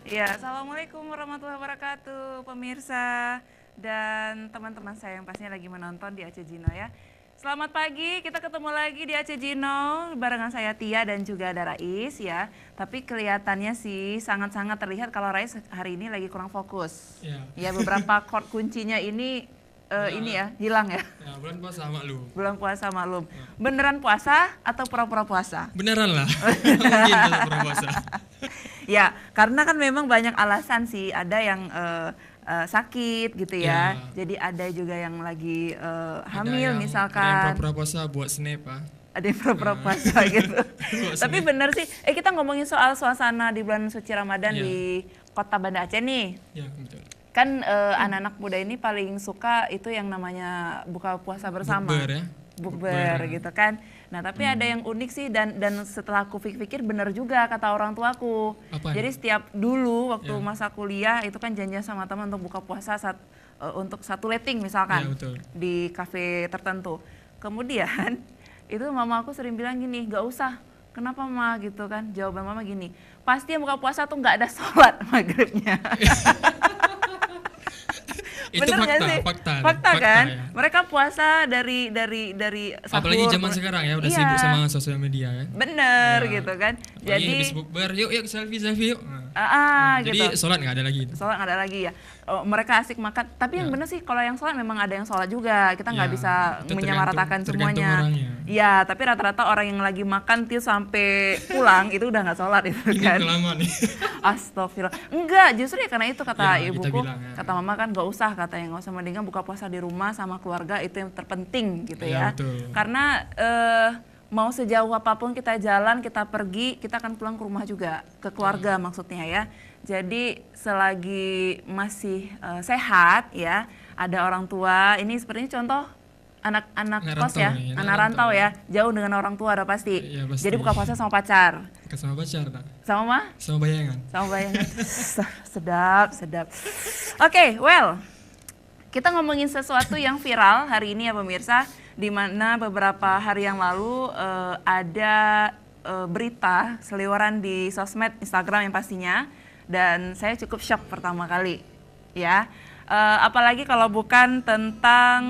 Ya, Assalamualaikum warahmatullahi wabarakatuh, pemirsa dan teman-teman saya yang pastinya lagi menonton di Aceh Jino ya. Selamat pagi, kita ketemu lagi di Aceh Jino barengan saya Tia dan juga ada Rais ya. Tapi kelihatannya sih sangat-sangat terlihat kalau Rais hari ini lagi kurang fokus. Ya, Ya, beberapa chord kuncinya ini ini ya, hilang ya. ya bulan puasa maklum. Bulan puasa maklum. Beneran puasa atau pura-pura puasa? Beneran lah, mungkin kalau pernah puasa. Ya, karena kan memang banyak alasan sih. Ada yang sakit gitu ya. Ya. Jadi ada juga yang lagi Ada hamil yang misalkan. pura-pura puasa buat snap ah. Ada yang pura-pura puasa gitu. Buat Tapi snap. bener sih. Kita ngomongin soal suasana di bulan suci Ramadan Ya. di Kota Banda Aceh nih. Ya betul. Kan anak-anak muda ini paling suka itu yang namanya buka puasa bersama. Bukber ya. Bukber gitu kan. Nah, tapi ada yang unik sih dan setelah aku pikir benar juga kata orang tuaku. Apa Jadi nih? setiap dulu waktu Ya. masa kuliah itu kan janjian sama teman untuk buka puasa untuk satu letting Ya misalkan betul. di kafe tertentu. Kemudian itu mama aku sering bilang gini, "Gak usah." Kenapa Ma gitu kan? Jawaban mama gini, "Pasti yang buka puasa tuh nggak ada sholat maghribnya." Itu Bener nggak fakta, sih? fakta, Fakta kan? ya. Mereka puasa dari sahur. Apalagi zaman sekarang ya udah Iya, sibuk sama sosial media kan. bener Ya. gitu kan. Apalagi Jadi habis bukber, yuk selfie yuk. Jadi gitu. sholat nggak ada lagi. Sholat nggak ada lagi ya. Oh, mereka asik makan. Tapi yang Ya. bener sih kalau yang sholat memang ada yang sholat juga. Kita nggak Ya, bisa itu menyamaratakan tergantung semuanya. orangnya. Iya, tapi rata-rata orang yang lagi makan til sampai pulang itu udah nggak sholat itu Ini kan. kelamaan nih. Astagfirullah. Enggak, justru ya karena itu kata Ya, kita ibuku, bilang, ya. kata mama kan nggak usah katanya, nggak usah, mendingan buka puasa di rumah sama keluarga itu yang terpenting gitu ya. Ya, betul. Karena mau sejauh apapun kita jalan, kita pergi, kita akan pulang ke rumah juga, ke keluarga maksudnya ya. Jadi selagi masih sehat ya, ada orang tua, ini sepertinya contoh anak-anak Anak kos rantau ya, nih, anak rantau ya, jauh dengan orang tua udah pasti. Iya, pasti. Jadi buka puasa sama pacar, Sama pacar tak? sama mah? Sama bayangan. Sama bayangan. Sedap, sedap. Oke, well, kita ngomongin sesuatu yang viral hari ini ya pemirsa, di mana beberapa hari yang lalu ada berita seliweran di sosmed Instagram yang pastinya, dan saya cukup shock pertama kali, ya. Apalagi kalau bukan tentang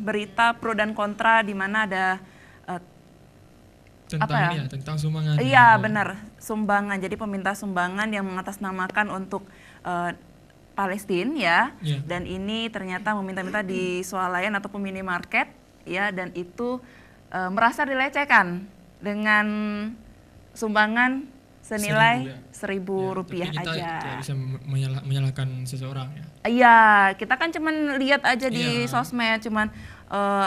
berita pro dan kontra di mana ada Tentang apa ya? ini ya, tentang sumbangan. Iya benar, sumbangan. Jadi peminta sumbangan yang mengatasnamakan untuk Palestina ya. Iya. Dan ini ternyata meminta-minta di swalayan ataupun minimarket ya, dan itu merasa dilecehkan dengan sumbangan senilai Rp1.000 Tapi kita aja. tidak bisa menyalahkan seseorang ya. Iya, kita kan cuman lihat aja di Iya. sosmed, cuman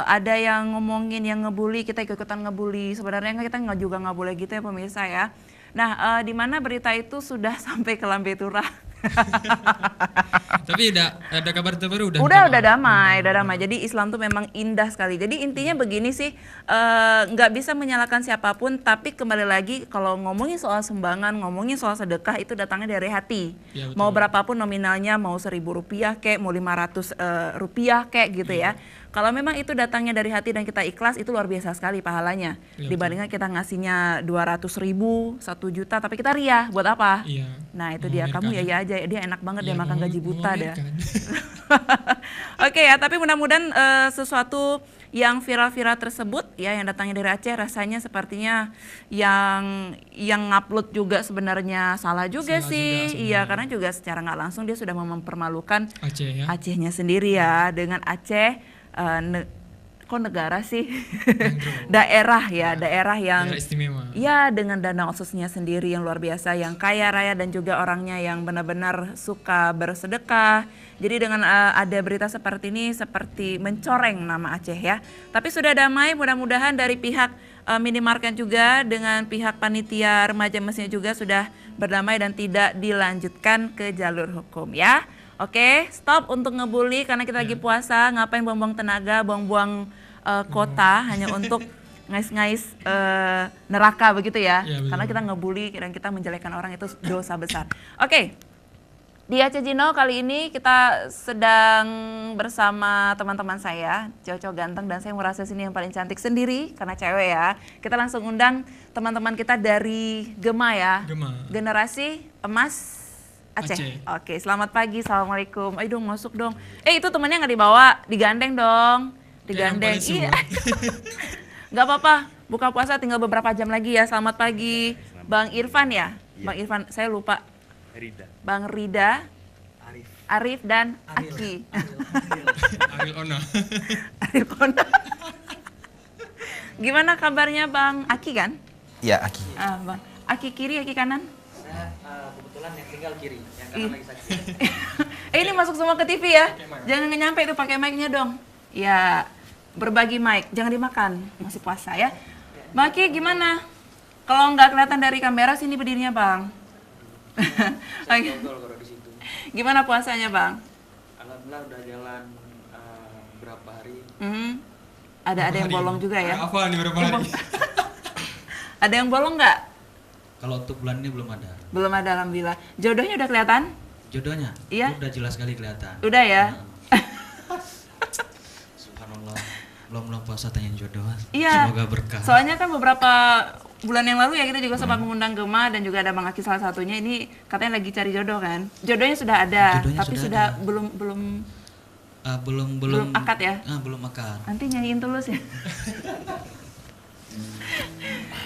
ada yang ngomongin, yang ngebully, kita ikut-ikutan ngebully. Sebenarnya kita juga nggak boleh gitu ya pemirsa ya. Nah, di mana berita itu sudah sampai ke Lambe Turah. Tapi ada kabar terbaru Udah damai, udah damai. Jadi Islam tuh memang indah sekali. Jadi intinya begini sih, nggak bisa menyalahkan siapapun, tapi kembali lagi kalau ngomongin soal sumbangan, ngomongin soal sedekah itu datangnya dari hati. Ya, betul. Mau berapapun nominalnya, mau Rp1.000 kek, mau Rp500 kek gitu ya. Kalau memang itu datangnya dari hati dan kita ikhlas, itu luar biasa sekali pahalanya. Ya, Dibandingkan kita ngasihnya 200.000, 1 juta, tapi kita riah, buat apa? Iya. Nah itu dia, kamu ya aja, dia enak banget dia Iya, makan gaji buta deh. memamerkan. Oke ya, tapi mudah-mudahan sesuatu yang viral-viral tersebut ya yang datangnya dari Aceh rasanya sepertinya yang ngupload juga sebenarnya salah juga Salah sih. juga Iya, sebenarnya. karena juga secara nggak langsung dia sudah mempermalukan Aceh ya. Acehnya sendiri ya, dengan Aceh kok negara sih? Daerah ya, daerah yang Daerah istimewa. ya dengan dana otsusnya sendiri yang luar biasa, yang kaya raya dan juga orangnya yang benar-benar suka bersedekah. Jadi dengan ada berita seperti ini seperti mencoreng nama Aceh ya. Tapi sudah damai, mudah-mudahan dari pihak minimarket juga dengan pihak panitia remaja mesnya juga sudah berdamai dan tidak dilanjutkan ke jalur hukum ya. Oke, stop untuk ngebully karena kita lagi puasa, ngapain buang-buang tenaga, buang-buang kota hanya untuk ngais-ngais neraka begitu ya. Iya, betul. Karena kita ngebully dan kita menjelekkan orang itu dosa besar. Oke. Di Aceh Jino kali ini kita sedang bersama teman-teman saya, cowok-cowok ganteng, dan saya merasa sini yang paling cantik sendiri karena cewek ya. Kita langsung undang teman-teman kita dari Gema ya. Gema. Generasi Emas Aceh. Aceh. Oke, selamat pagi. Assalamualaikum. Ayo dong masuk dong. Itu temennya nggak dibawa, digandeng dong. Digandeng. Iya. Nggak apa-apa. Buka puasa tinggal beberapa jam lagi ya. Selamat pagi, Bang Irfan ya. Bang Irfan, saya lupa. Bang Rida, Arif dan Aki. Ariel Ona. Arif Ona. Gimana kabarnya Bang Aki kan? Iya, Aki. Bang Aki kiri, Aki kanan? Saya kebetulan yang tinggal kiri, yang kanan lagi sakit. Ini masuk semua ke TV ya. Jangan nyampe itu pakai mic-nya dong. Ya, berbagi mic, jangan dimakan. Masih puasa ya. Bang Aki gimana? Kalau nggak kelihatan dari kamera sini berdirinya Bang. Saya gol di situ. Gimana puasanya Bang? Alhamdulillah udah jalan berapa hari. Ada yang bolong juga ya? Apa nih berapa hari? Ada yang bolong nggak? Kalau untuk bulan ini belum ada. Belum ada alhamdulillah. Jodohnya udah kelihatan? Jodohnya? Iya. Udah jelas sekali kelihatan. Udah ya? Subhanallah. Belum puasa tanya jodoh. Iya. Semoga berkah. Soalnya kan beberapa bulan yang lalu ya kita juga sempat mengundang Gema dan juga ada Bang Aki salah satunya. Ini katanya lagi cari jodoh kan? Jodohnya sudah ada, Jodohnya tapi sudah belum akad ya? Belum akad. Nanti nyanyiin Tulus ya.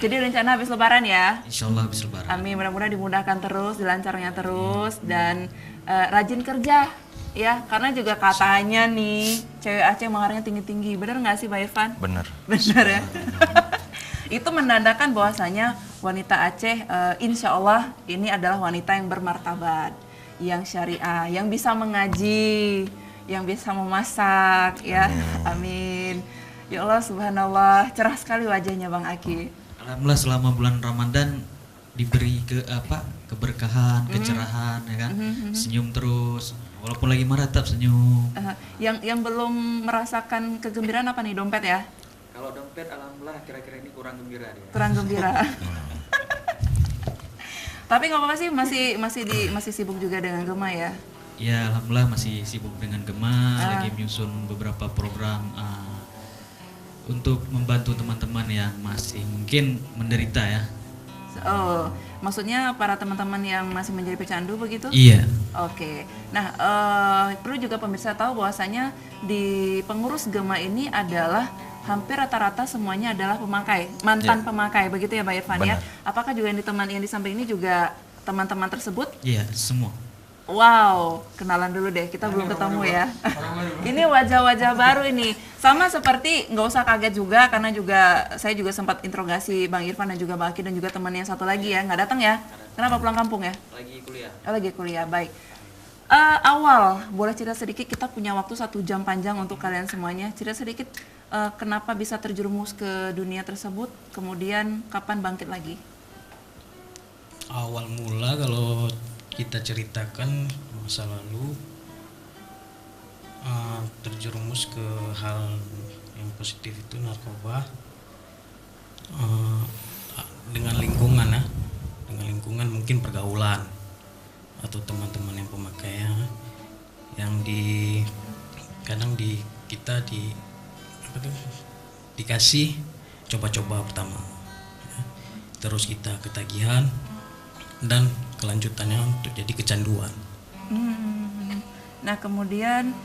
Jadi rencana habis lebaran ya? Insya Allah habis lebaran. Amin, mudah-mudahan dimudahkan terus, dilancarnya terus dan rajin kerja ya, karena juga katanya nih cewek Aceh maharnya tinggi-tinggi. Bener nggak sih Pak Irfan? Bener. Bener ya. Itu menandakan bahwasanya wanita Aceh insya Allah ini adalah wanita yang bermartabat, yang syariah, yang bisa mengaji, yang bisa memasak ya. Amin. Ya Allah subhanallah, cerah sekali wajahnya Bang Aki. Alhamdulillah selama bulan Ramadan diberi keberkahan, kecerahan ya kan. Senyum terus. Walaupun lagi marah tetap senyum. Yang belum merasakan kegembiraan apa nih, dompet ya? Kalau dompet alhamdulillah kira-kira ini kurang gembira dia. Kurang gembira. Tapi nggak apa-apa sih, masih sibuk juga dengan Gema ya? Ya alhamdulillah masih sibuk dengan Gema, lagi menyusun beberapa program untuk membantu teman-teman yang masih mungkin menderita ya. Oh, maksudnya para teman-teman yang masih menjadi pecandu begitu? Iya. Oke. Nah, perlu juga pemirsa tahu bahwasanya di pengurus Gema ini adalah hampir rata-rata semuanya adalah pemakai, mantan pemakai, begitu ya Pak Irfan ya? Apakah juga yang di samping ini juga teman-teman tersebut? Iya, semua. Wow, kenalan dulu deh, kita belum ketemu ya. Ini wajah-wajah baru ini. Sama seperti, nggak usah kaget juga, karena juga saya juga sempat interogasi Bang Irfan dan juga Bang Aki dan juga teman yang satu lagi ya, nggak datang ya? Kenapa pulang kampung ya? Lagi kuliah. Oh, lagi kuliah, baik. Awal, boleh cerita sedikit, kita punya waktu 1 jam panjang untuk kalian semuanya. Cerita sedikit, kenapa bisa terjerumus ke dunia tersebut, kemudian kapan bangkit lagi? Awal mula kalau kita ceritakan masa lalu, terjerumus ke hal yang positif itu narkoba, dengan lingkungan ya, dengan lingkungan mungkin pergaulan atau teman-teman yang pemakai yang kadang kita dikasih coba-coba pertama ya. Terus kita ketagihan dan kelanjutannya untuk jadi kecanduan. Nah kemudian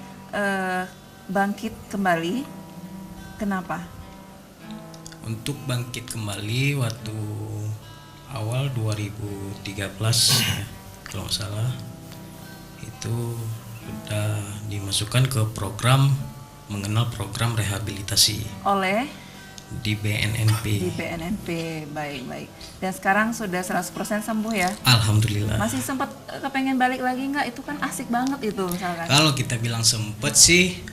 bangkit kembali, kenapa? Untuk bangkit kembali waktu awal 2013 ya, kalau nggak salah itu sudah dimasukkan ke program, mengenal program rehabilitasi Oleh? di BNNP. Di BNNP, baik. Dan sekarang sudah 100% sembuh ya? Alhamdulillah. Masih sempat kepengen balik lagi nggak? Itu kan asik banget itu misalkan. Kalau kita bilang sempet sih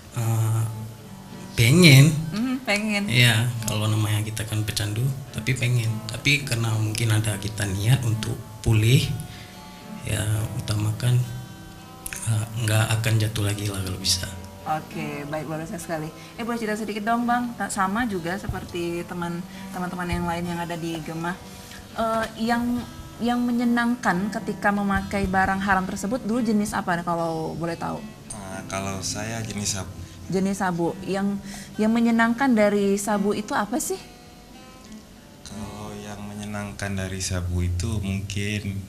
pengen. Pengen. Ya, kalau namanya kita kan pecandu, tapi pengen. Tapi karena mungkin ada kita niat untuk pulih, ya utamakan nggak akan jatuh lagi lah kalau bisa. Oke, baik, luar biasa sekali. Boleh cerita sedikit dong Bang, sama juga seperti teman-teman yang lain yang ada di Gema. Yang menyenangkan ketika memakai barang haram tersebut dulu jenis apa kalau boleh tahu? Kalau saya jenis sabu. Jenis sabu. Yang menyenangkan dari sabu itu apa sih? Kalau yang menyenangkan dari sabu itu mungkin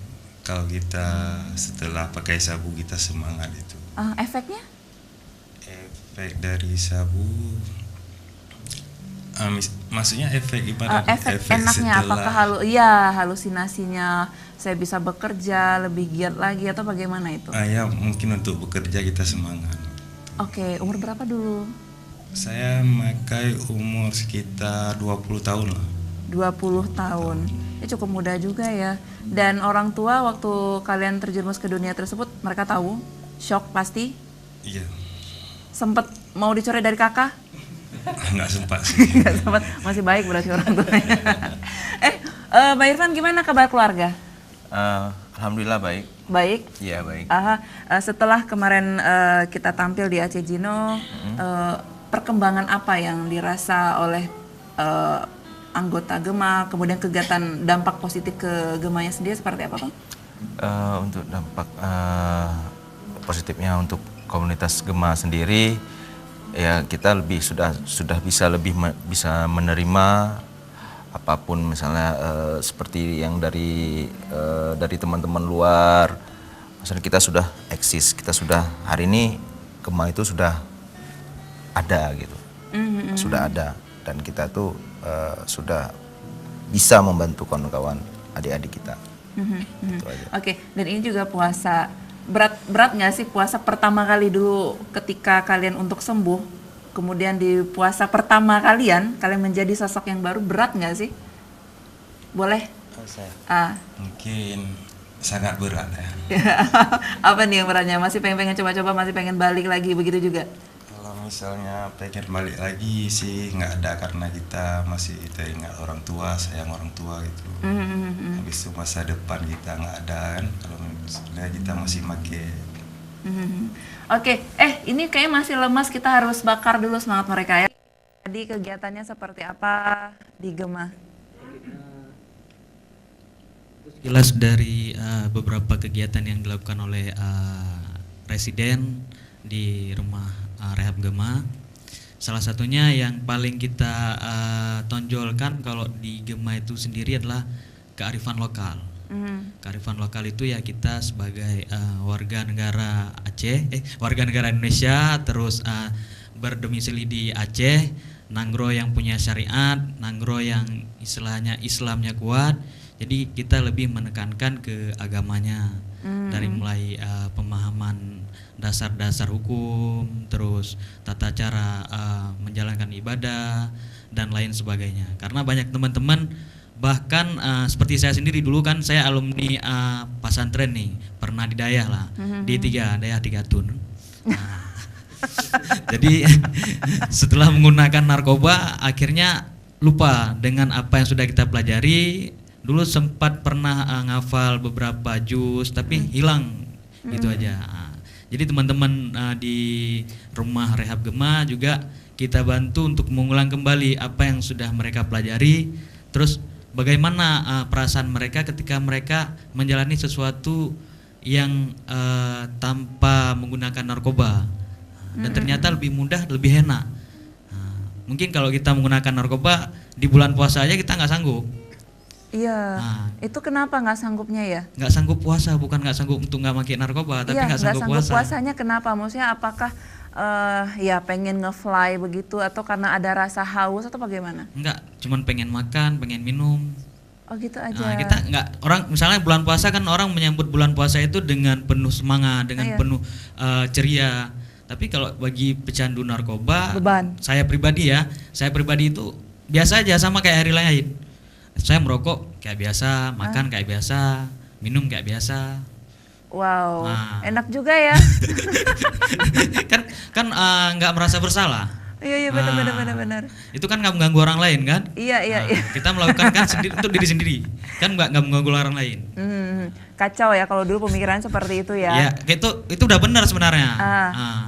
kalau kita setelah pakai sabu kita semangat itu. Efeknya? Efek dari sabu, maksudnya efek ibarat Efek enaknya apakah halusinasinya saya bisa bekerja lebih giat lagi atau bagaimana itu? Ya mungkin untuk bekerja kita semangat. Oke, umur berapa dulu? Saya memakai umur sekitar 20 tahun lah. 20 tahun. Ya cukup muda juga ya. Dan orang tua waktu kalian terjerumus ke dunia tersebut, mereka tahu? Shock pasti? Iya. Sempet mau dicoret dari kakak? Nggak sempat sih. Nggak sempat, masih baik berarti orang tuanya. Mbak Irfan gimana kabar keluarga? Alhamdulillah baik. Baik? Iya baik. Setelah kemarin kita tampil di Aceh Gino, perkembangan apa yang dirasa oleh anggota Gema, kemudian kegiatan dampak positif ke Gemanya sendiri seperti apa, Bang? Untuk dampak positifnya untuk komunitas Gema sendiri, ya kita sudah bisa menerima apapun, misalnya seperti yang dari teman-teman luar. Misalnya kita sudah eksis, kita sudah hari ini Gema itu sudah ada gitu, sudah ada, dan kita tuh sudah bisa membantu kawan-kawan adik-adik kita. Gitu aja. Oke, dan ini juga puasa berat nggak sih puasa pertama kali dulu ketika kalian untuk sembuh, kemudian di puasa pertama kalian menjadi sosok yang baru, berat nggak sih? Boleh? Mungkin sangat berat ya. Apa nih yang beratnya? Masih pengen coba-coba, masih pengen balik lagi begitu juga? Kalau misalnya pengen balik lagi sih nggak ada, karena kita masih teringat orang tua, sayang orang tua gitu. Habis itu masa depan kita nggak ada kan, kalau misalnya kita masih make. Oke, ini kayaknya masih lemas, kita harus bakar dulu semangat mereka ya. Jadi kegiatannya seperti apa di Gema? Jelas dari beberapa kegiatan yang dilakukan oleh residen di rumah rehab Gema, salah satunya yang paling kita tonjolkan kalau di Gema itu sendiri adalah kearifan lokal. Kearifan lokal itu ya kita sebagai warga negara Aceh, warga negara Indonesia, terus berdomisili di Aceh, Nanggro yang punya syariat, Nanggro yang istilahnya Islamnya kuat. Jadi kita lebih menekankan ke agamanya, dari mulai pemahaman dasar-dasar hukum, terus tata cara menjalankan ibadah dan lain sebagainya. Karena banyak teman-teman, bahkan seperti saya sendiri dulu kan saya alumni pesantren nih, pernah di Dayah lah, di Dayah 3 Tun. Jadi setelah menggunakan narkoba akhirnya lupa dengan apa yang sudah kita pelajari. Dulu sempat pernah ngafal beberapa juz tapi hilang gitu aja. Jadi teman-teman di rumah rehab Gema juga kita bantu untuk mengulang kembali apa yang sudah mereka pelajari. Terus bagaimana perasaan mereka ketika mereka menjalani sesuatu yang tanpa menggunakan narkoba, dan ternyata lebih mudah, lebih enak. Mungkin kalau kita menggunakan narkoba di bulan puasa aja kita nggak sanggup. Iya, itu kenapa nggak sanggupnya ya? Nggak sanggup puasa, bukan nggak sanggup untuk nggak pakai narkoba, tapi nggak sanggup puasa. Puasanya kenapa? Maksudnya apakah ya pengen nge-fly begitu, atau karena ada rasa haus atau bagaimana? Enggak, cuman pengen makan, pengen minum. Oh gitu aja. Nah, kita nggak, orang misalnya bulan puasa kan orang menyambut bulan puasa itu dengan penuh semangat, dengan penuh ceria. Tapi kalau bagi pecandu narkoba, beban. Saya pribadi itu biasa aja, sama kayak hari lain. Saya merokok kayak biasa, makan kayak biasa, minum kayak biasa. Wow, enak juga ya. kan nggak merasa bersalah. Iya benar. Itu kan nggak mengganggu orang lain kan? Iya. Kita melakukan kan untuk diri sendiri, kan nggak mengganggu orang lain. Kacau ya kalau dulu pemikiran seperti itu ya. Ya, itu udah benar sebenarnya.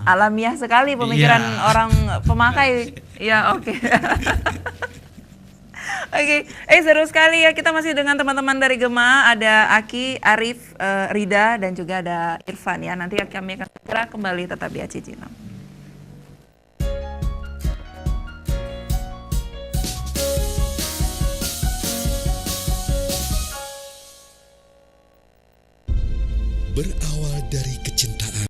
Alamiah sekali pemikiran orang pemakai. Ya oke. Oke, seru sekali ya, kita masih dengan teman-teman dari Gema, ada Aki, Arif, Rida, dan juga ada Irfan ya. Nanti kami akan segera kembali tetap di Aceh Gino. berawal dari kecintaan